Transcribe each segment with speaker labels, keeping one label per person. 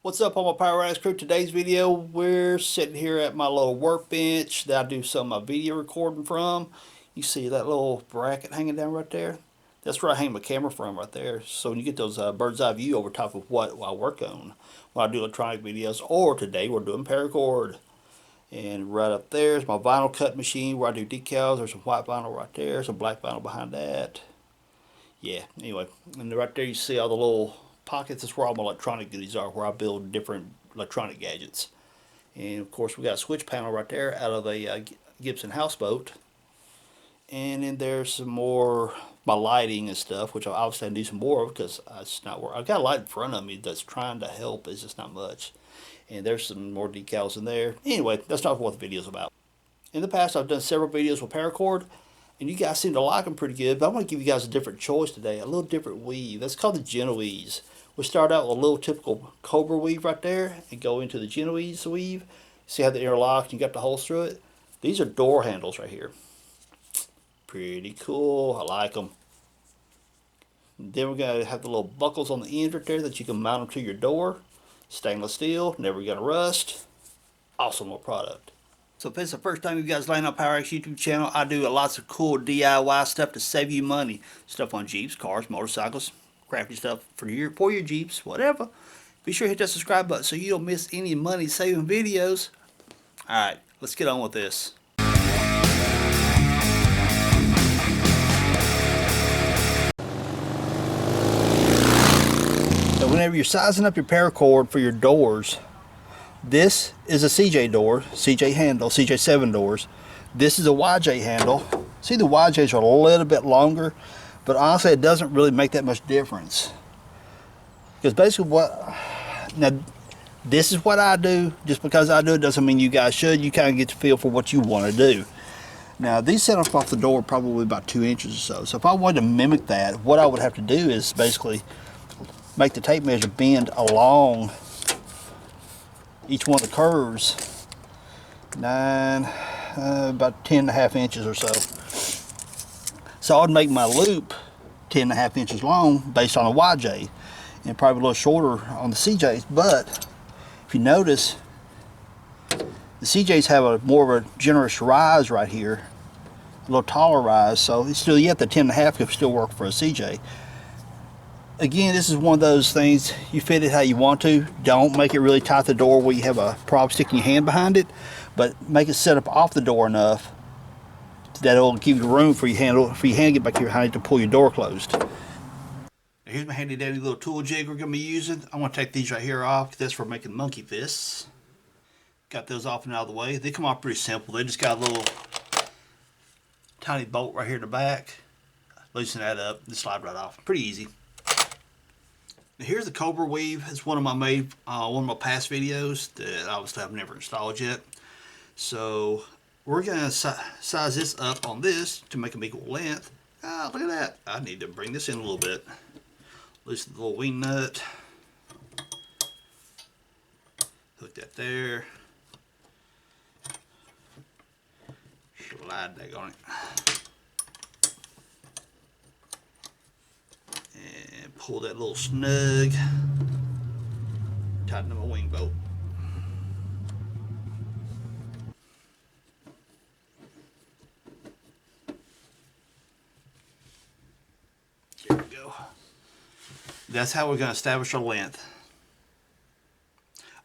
Speaker 1: What's up, all my Power Ass crew? Today's video, we're sitting here at my little workbench that I do some of my video recording from. You see that little bracket hanging down right there? That's where I hang my camera from right there. So when you get those bird's eye view over top of what I work on when I do electronic videos, or today we're doing paracord. And right up there is my vinyl cut machine where I do decals. There's some white vinyl right there, some black vinyl behind that. Yeah, anyway, and right there you see all the little pockets. That's where all my electronic goodies are, where I build different electronic gadgets. And of course we got a switch panel right there out of a Gibson houseboat. And then there's some more my lighting and stuff, which I obviously do some more of because it's not work. I've got a light in front of me that's trying to help. It's just not much. And there's some more decals in there. Anyway, that's not what the video's about. In the past, I've done several videos with paracord, and you guys seem to like them pretty good, but I'm going to give you guys a different choice today, a little different weave. That's called the Genoese. We start out with a little typical Cobra Weave right there and go into the Genoese Weave. See how they interlock and you got the holes through it? These are door handles right here. Pretty cool. I like them. Then we're going to have the little buckles on the end right there that you can mount them to your door. Stainless steel, never going to rust. Awesome little product. So if it's the first time you guys land on Power X YouTube channel, I do lots of cool DIY stuff to save you money. Stuff on Jeeps, cars, motorcycles, crafty stuff for your Jeeps, whatever. Be sure to hit that subscribe button so you don't miss any money saving videos. Alright, let's get on with this. So whenever you're sizing up your paracord for your doors, this is a CJ door, CJ handle, CJ7 doors. This is a YJ handle. See, the YJs are a little bit longer, but honestly it doesn't really make that much difference. Because basically now this is what I do. Just because I do it doesn't mean you guys should. You kind of get to feel for what you want to do. Now these set off the door probably about 2 inches or so. So if I wanted to mimic that, what I would have to do is basically make the tape measure bend along each one of the curves, about 10.5 inches or so. So I would make my loop 10.5 inches long based on a YJ, and probably a little shorter on the CJs. But if you notice, the CJs have a more of a generous rise right here, a little taller rise. So it's still, yet the 10.5 could still work for a CJ. Again, this is one of those things, you fit it how you want to. Don't make it really tight the door where you have a problem sticking your hand behind it, but make it set up off the door enough that it'll give you room for your hand to get back here behind it to pull your door closed. Now here's my handy dandy little tool jig we're going to be using. I'm going to take these right here off. That's for making monkey fists. Got those off and out of the way. They come off pretty simple. They just got a little tiny bolt right here in the back. Loosen that up and slide right off. Pretty easy. Here's the Cobra Weave. It's one of my past videos that obviously I've never installed yet. So we're gonna size this up on this to make them equal length. Ah, look at that. I need to bring this in a little bit. Loosen the little wing nut. Hook that there. Slide that on it. And pull that little snug. Tighten up my wing bolt. There we go. That's how we're going to establish our length.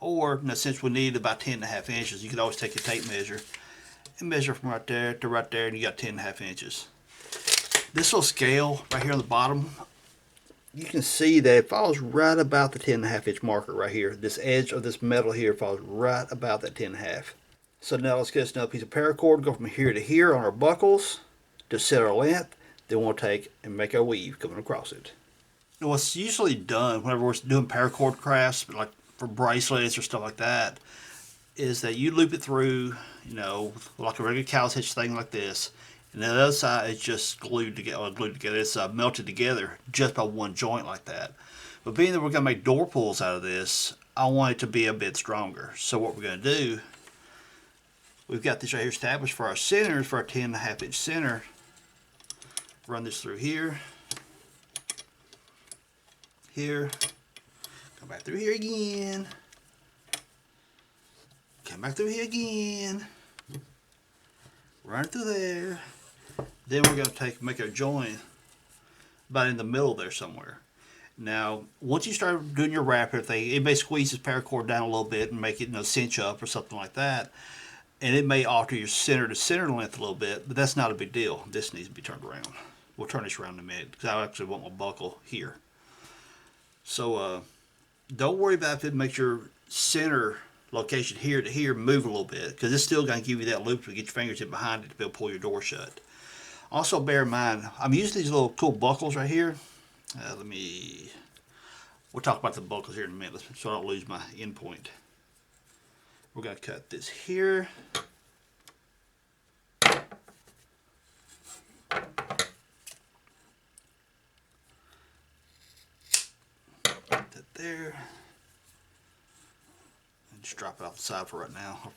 Speaker 1: Or, now, since we need about 10.5 inches, you can always take a tape measure and measure from right there to right there, and you got 10.5 inches. This little scale right here on the bottom, you can see that it falls right about the 10.5 inch marker right here. This edge of this metal here falls right about that 10.5. So now let's get us another piece of paracord, go from here to here on our buckles to set our length. Then we'll take and make our weave coming across it. Now what's usually done whenever we're doing paracord crafts, like for bracelets or stuff like that, is that you loop it through, you know, like a regular cow's hitch thing like this. And the other side is just glued together. It's melted together just by one joint like that. But being that we're going to make door pulls out of this, I want it to be a bit stronger. So what we're going to do, we've got this right here established for our centers, for our 10.5 inch center. Run this through here, here, come back through here again, Come back through here again. Run through there. Then we're going to make our join about in the middle there somewhere. Now, once you start doing your wrap thing, it may squeeze this paracord down a little bit and make it, cinch up or something like that. And it may alter your center to center length a little bit, but that's not a big deal. This needs to be turned around. We'll turn this around in a minute because I actually want my buckle here. So don't worry about if it makes your center location here to here move a little bit, because it's still going to give you that loop to get your fingers in behind it to be able to pull your door shut. Also bear in mind, I'm using these little cool buckles right here. We'll talk about the buckles here in a minute so I don't lose my end point. We're going to cut this here. Put that there. And just drop it off the side for right now.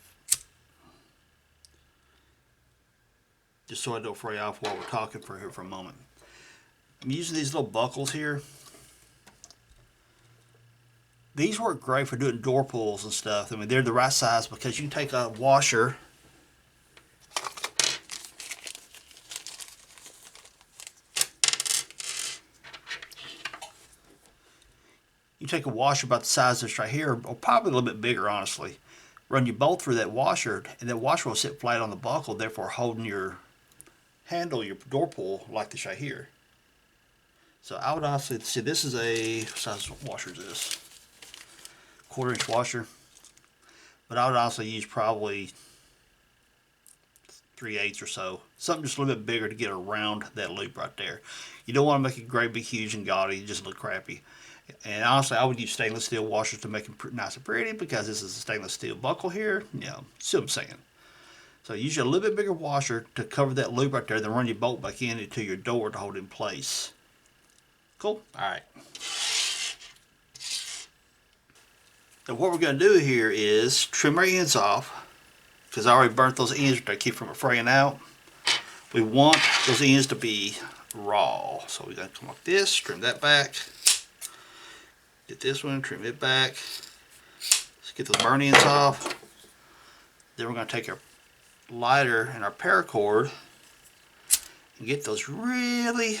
Speaker 1: Just so I don't fray off while we're talking for a moment. I'm using these little buckles here. These work great for doing door pulls and stuff. I mean, they're the right size because you can take a washer about the size of this right here, or probably a little bit bigger, honestly. Run your bolt through that washer, and that washer will sit flat on the buckle, therefore holding your handle, your door pull, like this right here. So I would honestly see, this is a, what size washer is this? 1/4 inch washer. But I would also use probably 3/8 or so. Something just a little bit bigger to get around that loop right there. You don't want to make it great, big, huge, and gaudy. It just look crappy. And honestly, I would use stainless steel washers to make them nice and pretty, because this is a stainless steel buckle here. See what I'm saying. So use a little bit bigger washer to cover that loop right there, then run your bolt back into your door to hold it in place. Cool? Alright. Now what we're going to do here is trim our ends off, because I already burnt those ends to keep from fraying out. We want those ends to be raw. So we're going to come like this, trim that back. Get this one, trim it back. Let's get those burn ends off. Then we're going to take our lighter and our paracord and get those really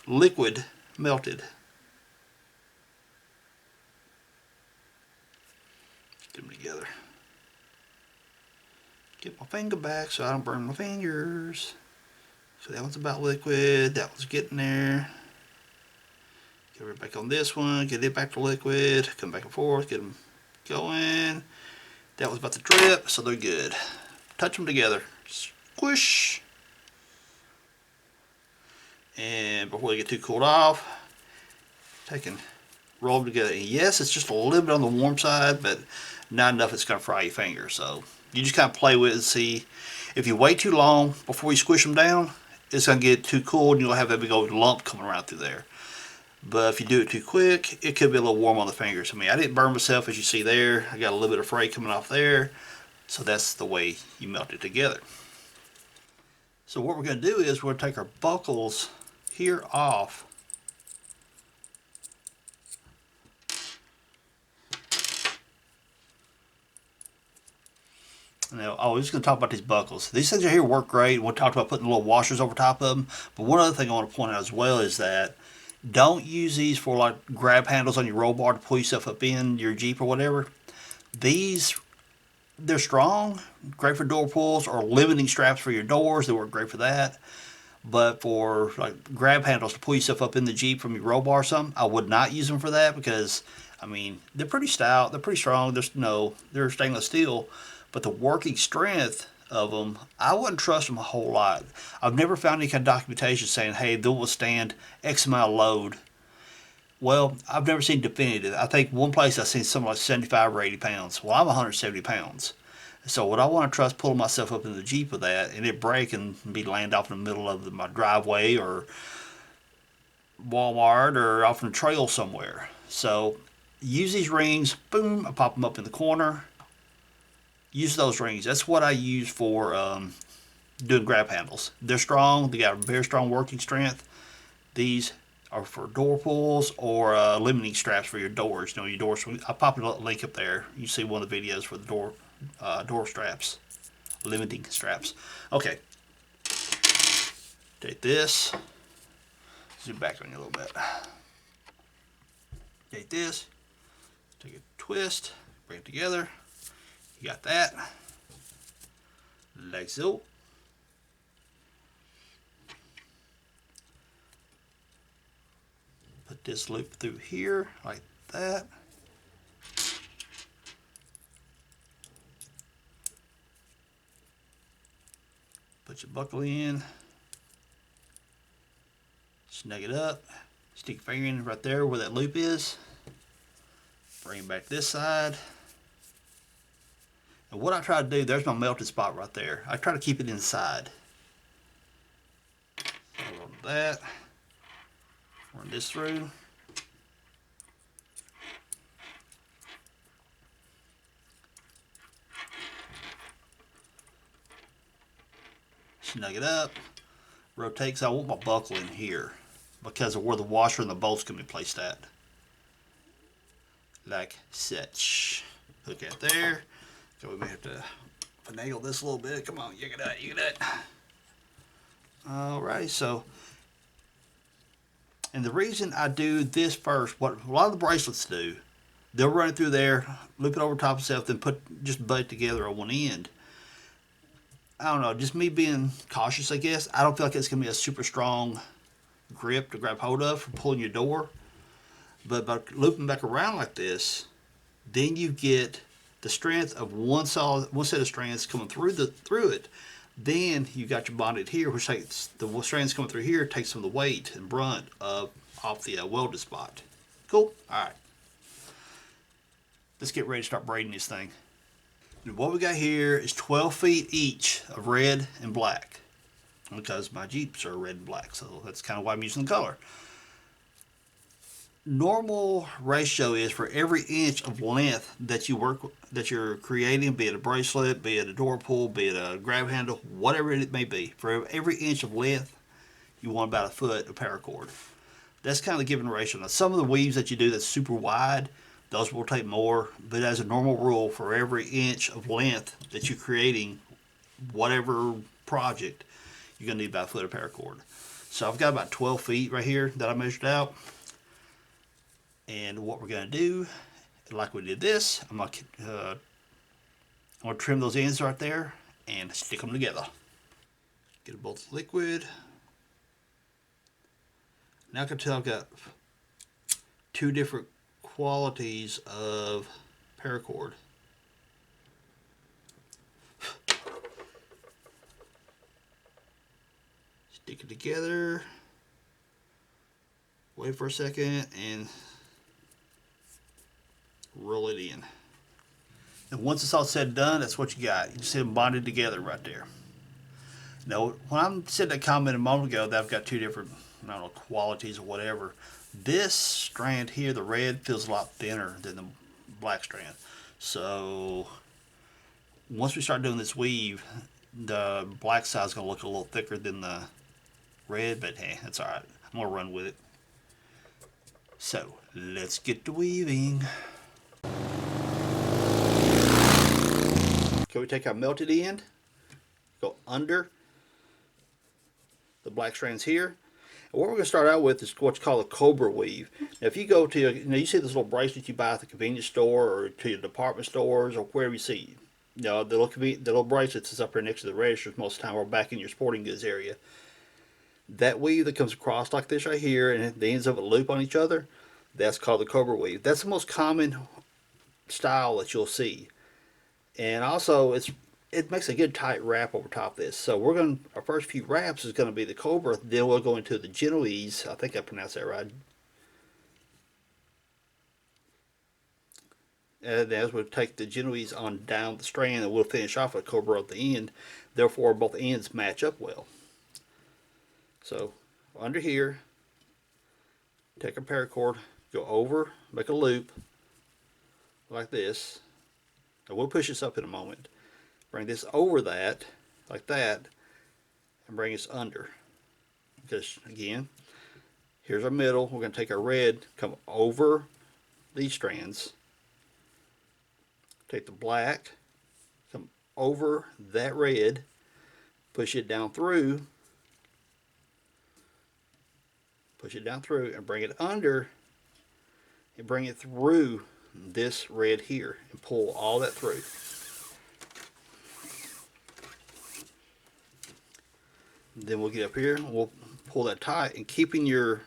Speaker 1: liquid melted. Get them together. Get my finger back so I don't burn my fingers. So that one's about liquid, that one's getting there. Get it back on this one, get it back to liquid, come back and forth, get them going. That was about to drip, so they're good. Touch them together, squish. And before they get too cooled off, take and roll them together. And yes, it's just a little bit on the warm side, but not enough it's going to fry your fingers. So you just kind of play with it and see. If you wait too long before you squish them down, it's going to get too cool and you'll have that big old lump coming around through there. But if you do it too quick, it could be a little warm on the fingers. I mean, I didn't burn myself, as you see there. I got a little bit of fray coming off there. So that's the way you melt it together. So what we're going to do is we're going to take our buckles here off. Now, I was just going to talk about these buckles. These things right here work great. We'll talk about putting little washers over top of them. But one other thing I want to point out as well is that don't use these for like grab handles on your roll bar to pull yourself up in your Jeep or whatever. These, they're strong, great for door pulls, or limiting straps for your doors. They work great for that. But for like grab handles to pull yourself up in the Jeep from your roll bar or something, I would not use them for that, because I mean, they're pretty stout, they're pretty strong. They're stainless steel, but the working strength of them, I wouldn't trust them a whole lot. I've never found any kind of documentation saying, hey, they'll withstand X amount of load. Well, I've never seen definitive. I think one place I've seen something like 75 or 80 pounds. Well, I'm 170 pounds. So would I want to trust pulling myself up in the Jeep with that and it break and be land off in the middle of my driveway or Walmart or off in the trail somewhere? So use these rings, boom, I pop them up in the corner. Use those rings. That's what I use for doing grab handles. They're strong. They got a very strong working strength. These are for door pulls or limiting straps for your doors. You know, your doors. I pop a link up there. You see one of the videos for the door door straps, limiting straps. Okay, take this, zoom back on you a little bit. Take this, take a twist, bring it together. You got that, like so. Put this loop through here, like that. Put your buckle in, snug it up, stick your finger in right there where that loop is. Bring it back this side. And what I try to do, there's my melted spot right there. I try to keep it inside. Run that. Run this through. Snug it up. Rotate, because I want my buckle in here because of where the washer and the bolts can be placed at. Like such. Hook that there. So we may have to finagle this a little bit. Come on, you get that, you get that. Alright, so, and the reason I do this first, what a lot of the bracelets do, they'll run it through there, loop it over top of itself, then just butt it together on one end. I don't know, just me being cautious, I guess. I don't feel like it's going to be a super strong grip to grab hold of for pulling your door. But by looping back around like this, then you get the strength of one set of strands coming through it. Then you got your bonded here, which takes the strands coming through here, takes some of the weight and brunt off the welded spot. Cool. All right. Let's get ready to start braiding this thing. And what we got here is 12 feet each of red and black, because my Jeeps are red and black, so that's kind of why I'm using the color. Normal ratio is for every inch of length that you're creating, be it a bracelet, be it a door pull, be it a grab handle, whatever it may be. For every inch of length, you want about a foot of paracord. That's kind of the given ratio. Now, some of the weaves that you do that's super wide, those will take more, but as a normal rule, for every inch of length that you're creating, whatever project, you're going to need about a foot of paracord. So I've got about 12 feet right here that I measured out. And what we're going to do, like we did this, I'm going to trim those ends right there and stick them together. Get them both liquid. Now I can tell I've got two different qualities of paracord. Stick it together. Wait for a second and roll it in. And once it's all said and done, that's what you got. You see them bonded together right there. Now, when I'm sitting there commenting a moment ago that I've got two different, I don't know, qualities or whatever, this strand here, the red, feels a lot thinner than the black strand. So once we start doing this weave, the black side is going to look a little thicker than the red, but hey, that's alright. I'm going to run with it. So let's get to weaving. Okay, we take our melted end, go under the black strands here. And what we're going to start out with is what's called a Cobra Weave. Now, if you go to, you see this little bracelet you buy at the convenience store or to your department stores or wherever you see, the little bracelets is up there next to the registers most of the time, or back in your sporting goods area. That weave that comes across like this right here, and the ends of it loop on each other, that's called the Cobra Weave. That's the most common style that you'll see. And also, it makes a good tight wrap over top of this. So our first few wraps is going to be the Cobra, then we'll go into the Genoese. I think I pronounced that right. And as we take the Genoese on down the strand, and we'll finish off with Cobra at the end. Therefore, both ends match up well. So, under here, take a paracord, go over, make a loop, like this. And we'll push this up in a moment. Bring this over that, like that, and bring us under. Because, again, here's our middle. We're going to take our red, come over these strands, take the black, over that red, push it down through, and bring it under, and bring it through this red here, and pull all that through. Then we'll get up here and we'll pull that tight, and keeping your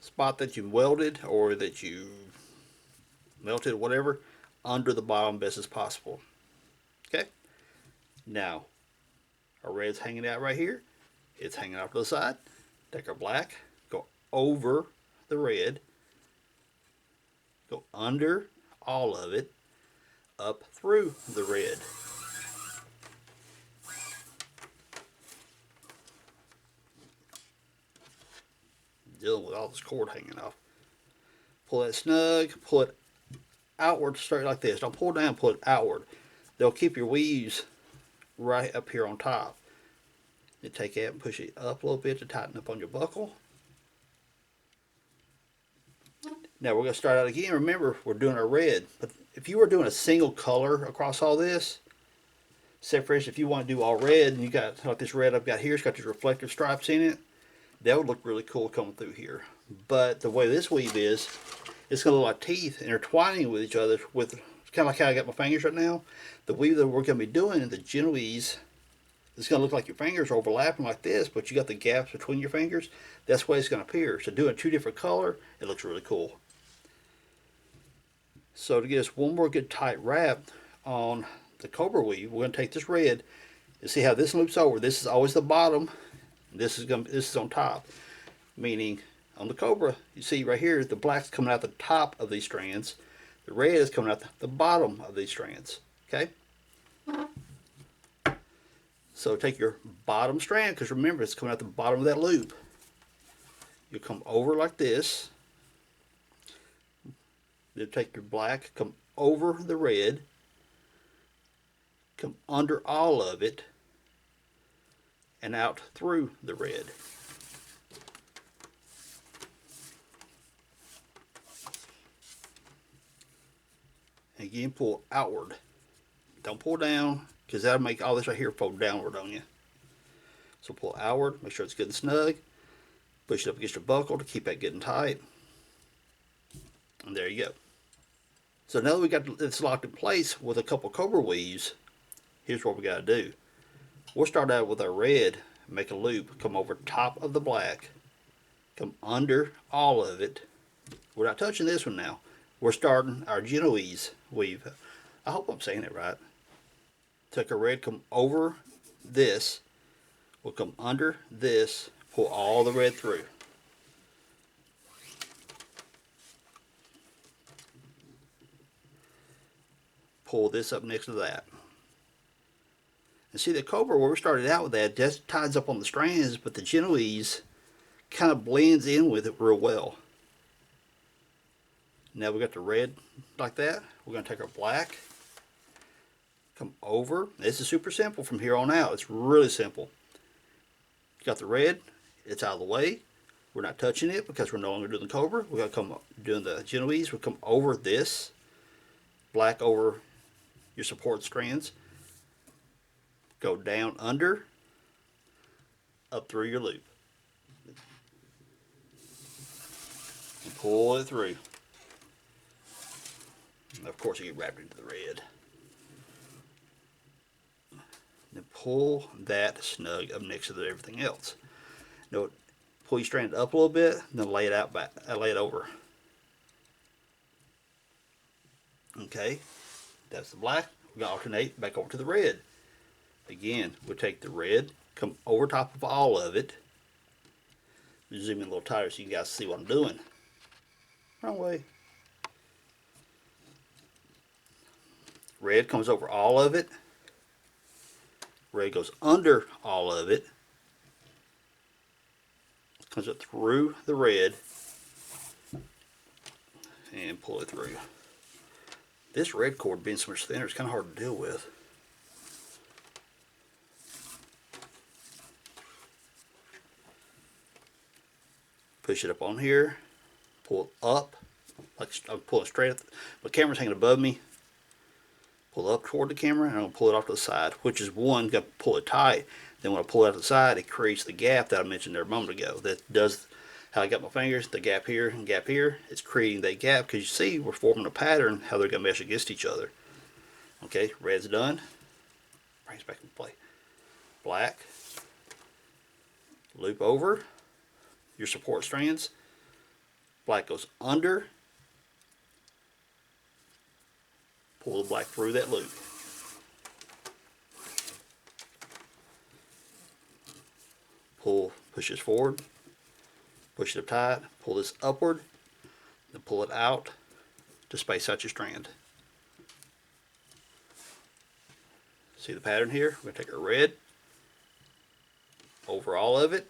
Speaker 1: spot that you welded or that you melted, whatever, under the bottom best as possible. Okay, now our red's hanging out right here, it's hanging out to the side. Take our black, go over the red, go under all of it, up through the red. Dealing with all this cord hanging off. Pull that snug, pull it outward straight like this. Don't pull down, pull it outward. They'll keep your weaves right up here on top. You take it and push it up a little bit to tighten up on your buckle. Now we're going to start out again. Remember, we're doing our red. But if you were doing a single color across all this, say for instance, if you want to do all red and you got like this red I've got here, it's got these reflective stripes in it, that would look really cool coming through here. But the way this weave is, it's going to look like teeth intertwining with each other. With kind of like how I got my fingers right now. The weave that we're going to be doing in the Genoese, it's going to look like your fingers are overlapping like this, but you got the gaps between your fingers. That's the way it's going to appear. So doing two different color, it looks really cool. So to get us one more good tight wrap on the Cobra Weave, we're going to take this red and see how this loops over. This is always the bottom. This is on top, meaning on the Cobra, you see right here, the black's coming out the top of these strands. The red is coming out the bottom of these strands. Okay? So take your bottom strand, because remember, it's coming out the bottom of that loop. You'll come over like this. Then take your black, come over the red, come under all of it, and out through the red. Again, pull outward. Don't pull down, because that'll make all this right here fold downward on you. So pull outward, make sure it's good and snug. Push it up against your buckle to keep that good and tight. And there you go. So now that we got this locked in place with a couple Cobra weaves, here's what we got to do. We'll start out with our red, make a loop, come over top of the black, come under all of it. We're not touching this one now. We're starting our Genoese weave. I hope I'm saying it right. Take our red, come over this, we'll come under this, pull all the red through. Pull this up next to that. And see the Cobra, where we started out with that, just ties up on the strands, but the Genoese kind of blends in with it real well. Now we got the red like that. We're going to take our black, come over. This is super simple from here on out. It's really simple. You got the red, it's out of the way. We're not touching it because we're no longer doing the Cobra. We're going to come doing the Genoese. We'll come over this, black over your support strands. Go down under, up through your loop. And pull it through. And of course, you get wrapped into the red. Then pull that snug up next to everything else. Now, pull your strand up a little bit, then lay it out back. Lay it over. Okay, that's the black. We're gonna alternate back over to the red. Again, we'll take the red, come over top of all of it. Zoom in a little tighter so you guys see what I'm doing. Wrong way. Red comes over all of it. Red goes under all of it. Comes up through the red. And pull it through. This red cord being so much thinner, it's kind of hard to deal with. Push it up on here, pull it up, like I'm pulling straight up. My camera's hanging above me. pull up toward the camera, and I'm going to pull it off to the side, which is one, got to pull it tight. Then when I pull it out to the side, it creates the gap that I mentioned there a moment ago. That does how I got my fingers, the gap here and gap here. It's creating that gap because you see we're forming a pattern how they're going to mesh against each other. Okay, red's done. Brings back into play. Black. Loop over your support strands. Black goes under. Pull the black through that loop. Pull, push this forward, push it up tight, pull this upward, then pull it out to space out your strand. See the pattern here? We're going to take our red over all of it,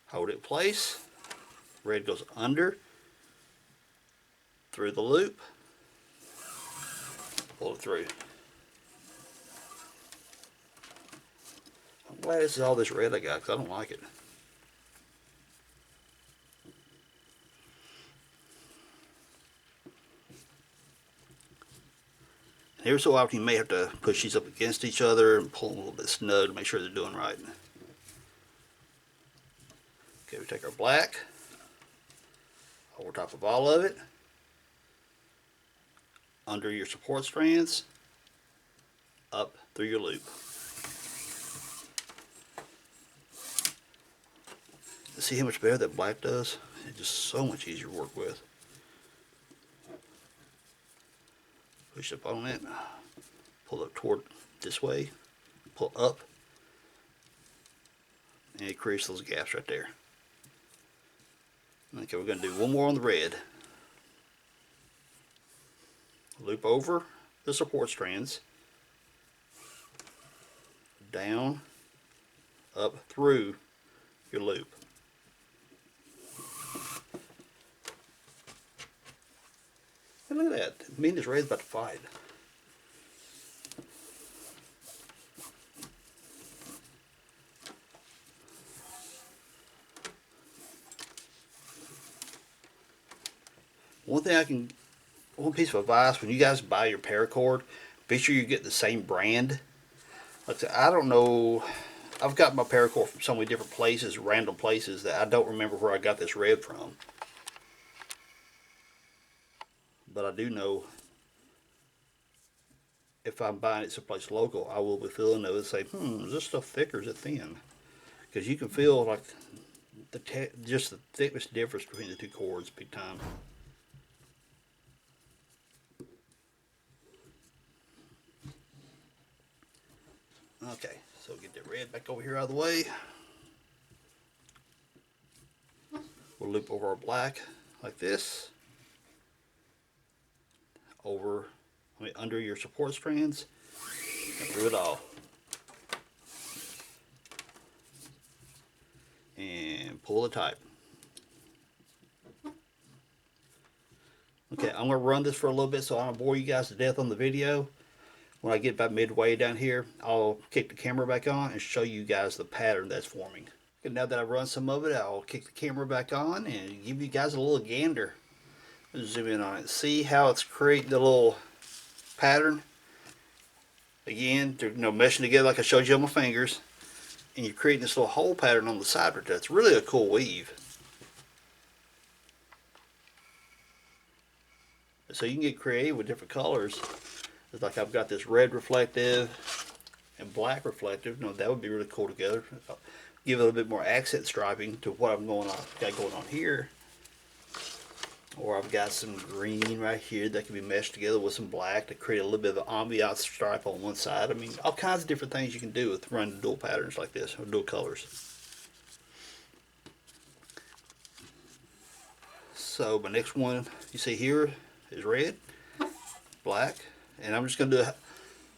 Speaker 1: hold it in place, red goes under, through the loop, pull it through. I'm glad this is all this red I got because I don't like it. And every so often you may have to push these up against each other and pull them a little bit snug to make sure they're doing right. Okay, we take our black over top of all of it, under your support strands, up through your loop. See how much better that black does? It's just so much easier to work with. Push up on it, pull up toward this way, pull up, and it creates those gaps right there. Okay, we're going to do one more on the red. Loop over the support strands, down, up through your loop. And look at that, me and this red's about to fight. One piece of advice, when you guys buy your paracord, be sure you get the same brand. Like I said, I don't know, I've got my paracord from so many different places, random places, that I don't remember where I got this red from. But I do know if I'm buying it someplace local, I will be feeling it and say, is this stuff thick or is it thin? Because you can feel like just the thickness difference between the two cords big time. Okay, so get that red back over here out of the way. We'll loop over our black like this. Under your support strands and through it all. And pull it tight. Okay, I'm going to run this for a little bit so I don't bore you guys to death on the video. When I get about midway down here, I'll kick the camera back on and show you guys the pattern that's forming. Okay, now that I've run some of it, I'll kick the camera back on and give you guys a little gander. Let's zoom in on it. See how it's creating the little pattern? Again, they're meshing together like I showed you on my fingers. And you're creating this little hole pattern on the side right there. It's really a cool weave. So you can get creative with different colors. It's like I've got this red reflective and black reflective. That would be really cool together. Give it a little bit more accent striping to what I'm got going on here. Or I've got some green right here that can be meshed together with some black to create a little bit of an ambiance stripe on one side. I mean, all kinds of different things you can do with running dual patterns like this, or dual colors. So my next one you see here is red, black, and I'm just going to do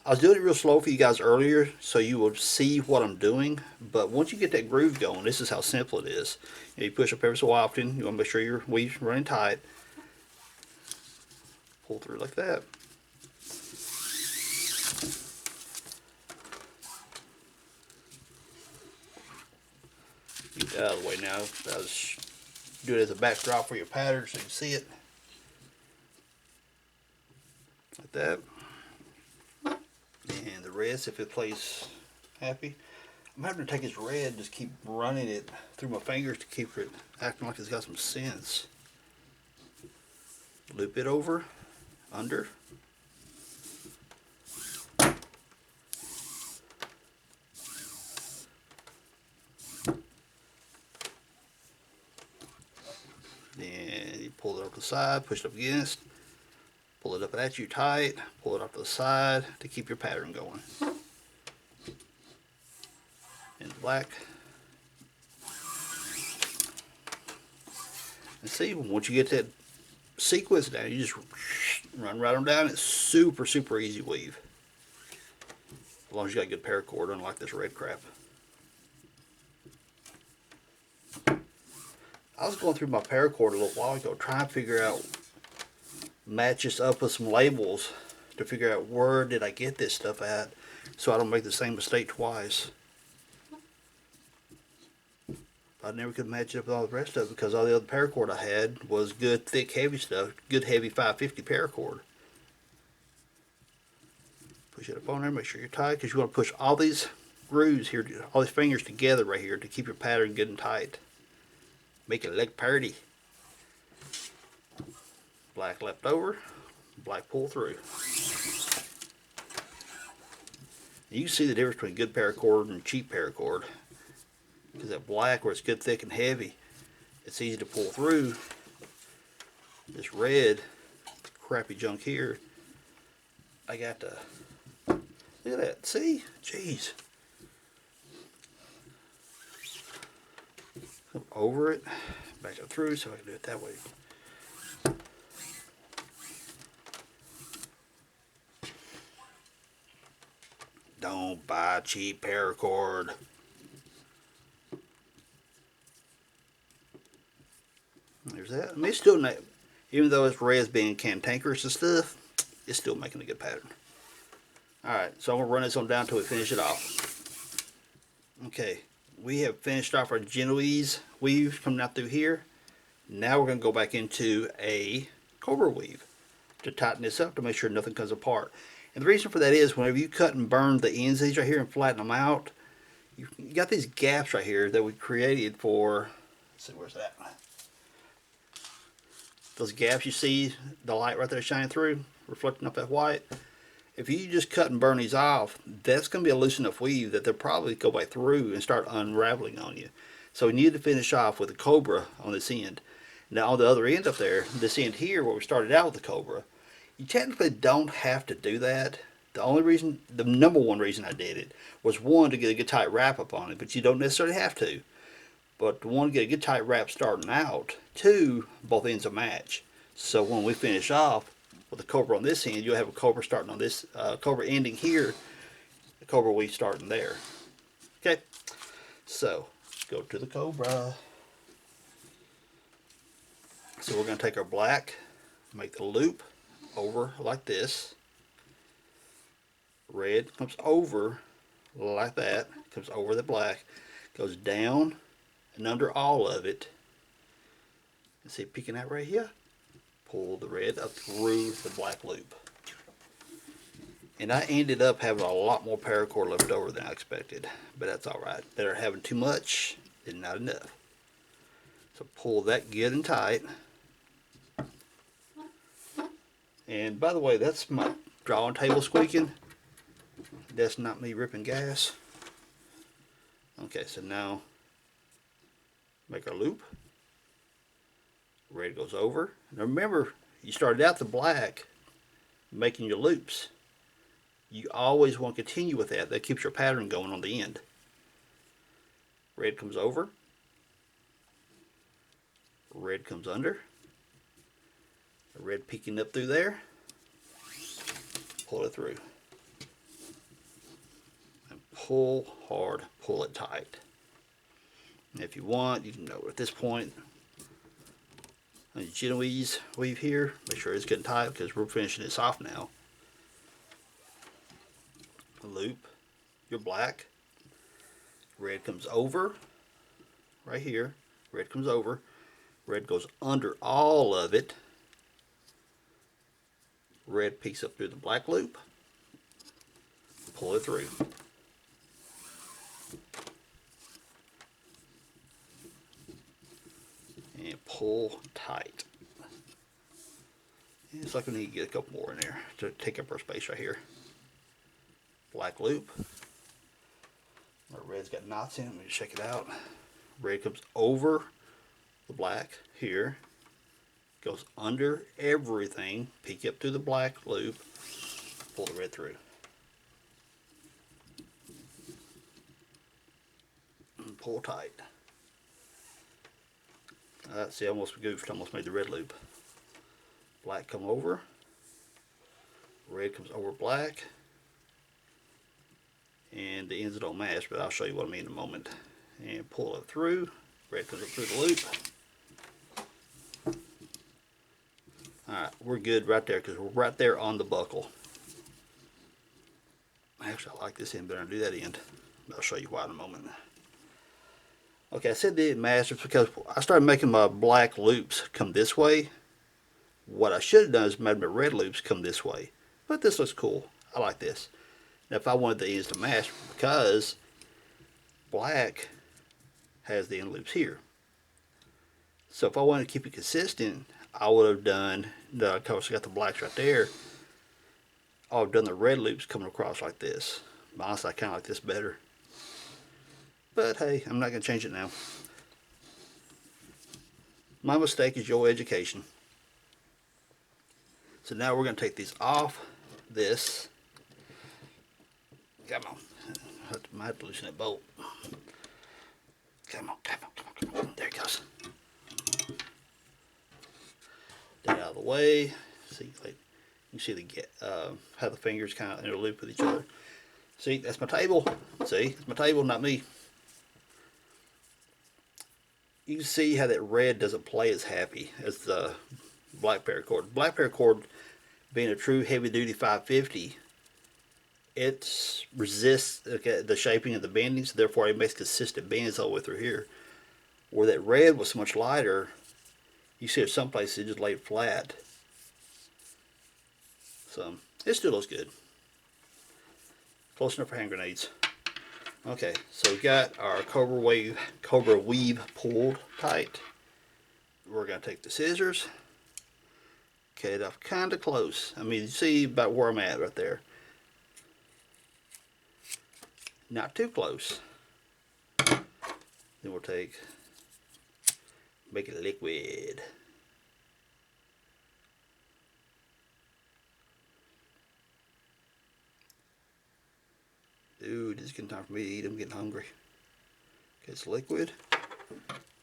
Speaker 1: I was doing it real slow for you guys earlier so you will see what I'm doing, but once you get that groove going, this is how simple it is. You push up every so often, you want to make sure your weave's running tight, pull through like that. Get that out of the way now. I'll just do it as a backdrop for your pattern so you can see it. Like that. red, see if it plays happy. I'm having to take this red, just keep running it through my fingers to keep it acting like it's got some sense. Loop it over, under. Then you pull it up to the side, push it up against, pull it up at you tight, pull it off to the side to keep your pattern going. In black. And see, once you get that sequence down, you just run right on down. It's super, super easy weave. As long as you got a good paracord, unlike this red crap. I was going through my paracord a little while ago trying to figure out, match this up with some labels to figure out where did I get this stuff at so I don't make the same mistake twice. I never could match it up with all the rest of it because all the other paracord I had was good, thick, heavy stuff. Good, heavy 550 paracord. Push it up on there, make sure you're tight because you want to push all these grooves here, all these fingers together right here to keep your pattern good and tight. Make it look pretty. Black left over, black pull through. You can see the difference between good paracord and cheap paracord. Because that black, where it's good, thick, and heavy, it's easy to pull through. This red, crappy junk here, I got to, look at that, see? Jeez. Come over it, back up through so I can do it that way. Don't buy cheap paracord. There's that. I mean, it's still, even though it's red's being cantankerous and stuff, it's still making a good pattern. Alright, so I'm going to run this on down until we finish it off. Okay, we have finished off our Genoese weave coming out through here. Now we're going to go back into a Cobra Weave to tighten this up to make sure nothing comes apart. And the reason for that is whenever you cut and burn the ends of these right here and flatten them out, you got these gaps right here that we created for, let's see, where's that? Those gaps you see, the light right there shining through, reflecting up that white. If you just cut and burn these off, that's going to be a loose enough weave that they'll probably go back through and start unraveling on you. So we need to finish off with a Cobra on this end. Now on the other end up there, this end here where we started out with the Cobra, you technically don't have to do that. The only reason, the number one reason I did it was one, to get a good tight wrap up on it, but you don't necessarily have to. But one, get a good tight wrap starting out. Two, both ends will match. So when we finish off with the Cobra on this end, you'll have a Cobra starting on this, Cobra ending here, the Cobra weave starting there. Okay, so go to the Cobra. So we're going to take our black, make the loop over like this. Red comes over like that, comes over the black, goes down and under all of it. You see it peeking out right here? Pull the red up through the black loop. And I ended up having a lot more paracord left over than I expected, but that's alright. Better having too much than not enough. So pull that good and tight. And by the way, that's my drawing table squeaking. That's not me ripping gas. Okay, so now make our loop. Red goes over. Now remember, you started out the black making your loops. You always want to continue with that. That keeps your pattern going on the end. Red comes over. Red comes under. Red peeking up through there. Pull it through. And pull hard, pull it tight. And if you want, you can know at this point, on the Genoese weave here, make sure it's getting tight because we're finishing this off now. Loop your black. Red comes over right here. Red comes over. Red goes under all of it. Red peeks up through the black loop. pull it through. And pull tight. And it's like we need to get a couple more in there to take up our space right here. Black loop. Our red's got knots in it. Let me check it out. Red comes over the black here. Goes under everything. Peek up to the black loop. Pull the red through. And pull tight. See, I almost goofed. Almost made the red loop. Black come over. Red comes over black. And the ends don't match, but I'll show you what I mean in a moment. And pull it through. Red comes up through the loop. Alright, we're good right there because we're right there on the buckle. Actually, I like this end better than do that end. I'll show you why in a moment. Okay, I said they didn't match just because I started making my black loops come this way. What I should have done is made my red loops come this way. But this looks cool. I like this. Now, if I wanted the ends to match, because black has the end loops here. So if I wanted to keep it consistent, I would have done, of course I got the blacks right there, I would have done the red loops coming across like this. Honestly, I kind of like this better. But hey, I'm not going to change it now. My mistake is your education. So now we're going to take these off this. Come on. I might have to loosen that bolt. Come on, come on, come on, come on. There it goes. That out of the way. See, like, you see how the fingers kind of interloop with each other. See, that's my table. See, it's my table, not me. You can see how that red doesn't play as happy as the black paracord. Black paracord, being a true heavy-duty 550, it resists the shaping of the bending, so therefore it makes consistent bends all the way through here. Where that red was much lighter, you see at some places it just laid flat. So it still looks good. Close enough for hand grenades. Okay, so we got our Cobra Weave pulled tight. We're going to take the scissors, cut it off kind of close. I mean, you see about where I'm at right there. Not too close. Then we'll make it liquid. Dude, it's getting time for me to eat. I'm getting hungry. Okay, it's liquid.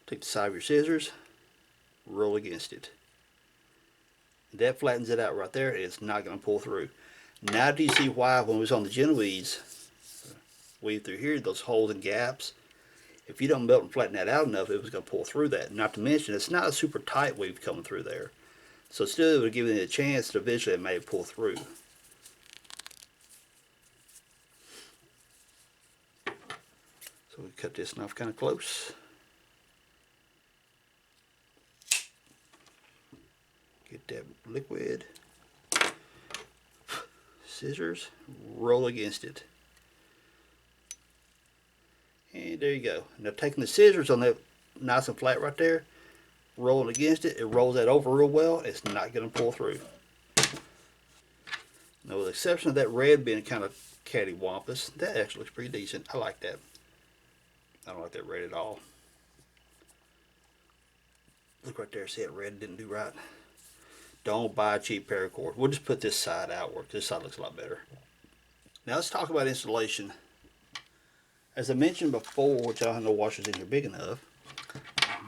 Speaker 1: Take the side of your scissors, roll against it. That flattens it out right there. It's not going to pull through. Now do you see why when it was on the Genoese weave through here, those holes and gaps, if you don't melt and flatten that out enough, it was going to pull through that. Not to mention, it's not a super tight weave coming through there. So still, it would give it a chance to eventually it may pull through. So we cut this knife kind of close. Get that liquid. Scissors, roll against it. And there you go. Now taking the scissors on that nice and flat right there, rolling against it, it rolls that over real well. It's not going to pull through. Now with the exception of that red being kind of cattywampus, that actually looks pretty decent. I like that. I don't like that red at all. Look right there, see that red didn't do right. Don't buy a cheap paracord. We'll just put this side outward. This side looks a lot better. Now let's talk about installation. As I mentioned before, which I have no washers in here big enough,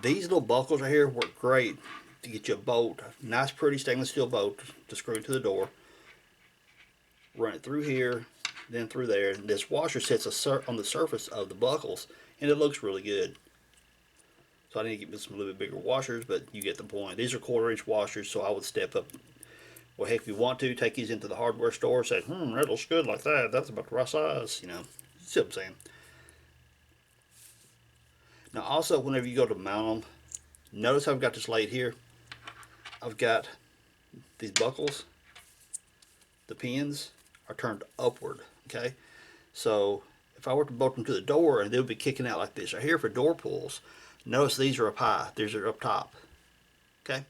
Speaker 1: these little buckles right here work great to get you a bolt, a nice pretty stainless steel bolt to screw into the door. Run it through here, then through there. And this washer sits on the surface of the buckles, and it looks really good. So I need to get some a little bit bigger washers, but you get the point. These are 1/4-inch washers, so I would step up. Well, heck, if you want to, take these into the hardware store, say, that looks good like that. That's about the right size, you know. See what I'm saying? Now, also, whenever you go to mount them, notice how I've got this laid here. I've got these buckles. The pins are turned upward, okay? So if I were to bolt them to the door, and they'll be kicking out like this right here for door pulls. Notice these are up high. These are up top. Okay?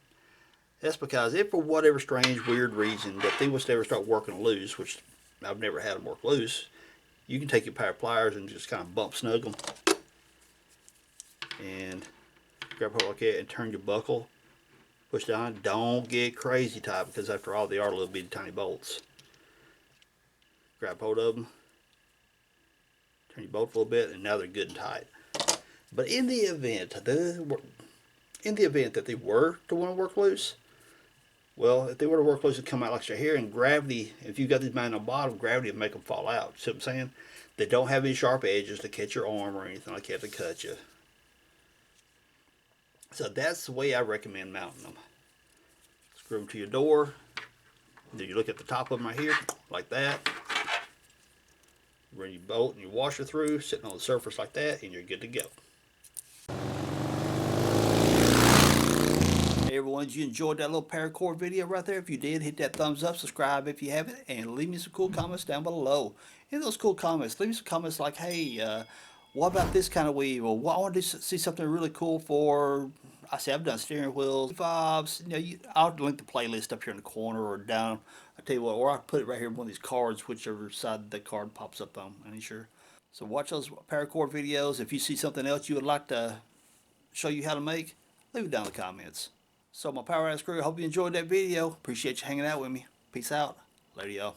Speaker 1: That's because if for whatever strange, weird reason that they was to ever start working loose, which I've never had them work loose, you can take your pair of pliers and just kind of bump snug them. And grab hold like that and turn your buckle. Push down. Don't get crazy tight, because after all, they are little bitty tiny bolts. Grab hold of them. Turn your bolt a little bit, and now they're good and tight. But in the event that they were to want to work loose, well, if they were to work loose and come out like right here, and gravity, if you got these mounted on the bottom, gravity will make them fall out. See what I'm saying? They don't have any sharp edges to catch your arm or anything like that to cut you. So that's the way I recommend mounting them. Screw them to your door. Then you look at the top of them right here, like that. Run your bolt and your washer through, sitting on the surface like that, and you're good to go. Hey everyone, did you enjoyed that little paracord video right there? If you did, hit that thumbs up, subscribe if you haven't, and leave me some cool comments down below. In those cool comments, leave me some comments like, hey, what about this kind of weave? Or I want to see something really cool for, I say I've done steering wheels, vibes. I'll link the playlist up here in the corner or down. I tell you what, or I'll put it right here in one of these cards, whichever side the card pops up on. I ain't sure. So watch those paracord videos. If you see something else you would like to show you how to make, leave it down in the comments. So my power ass crew, I hope you enjoyed that video. Appreciate you hanging out with me. Peace out. Later, y'all.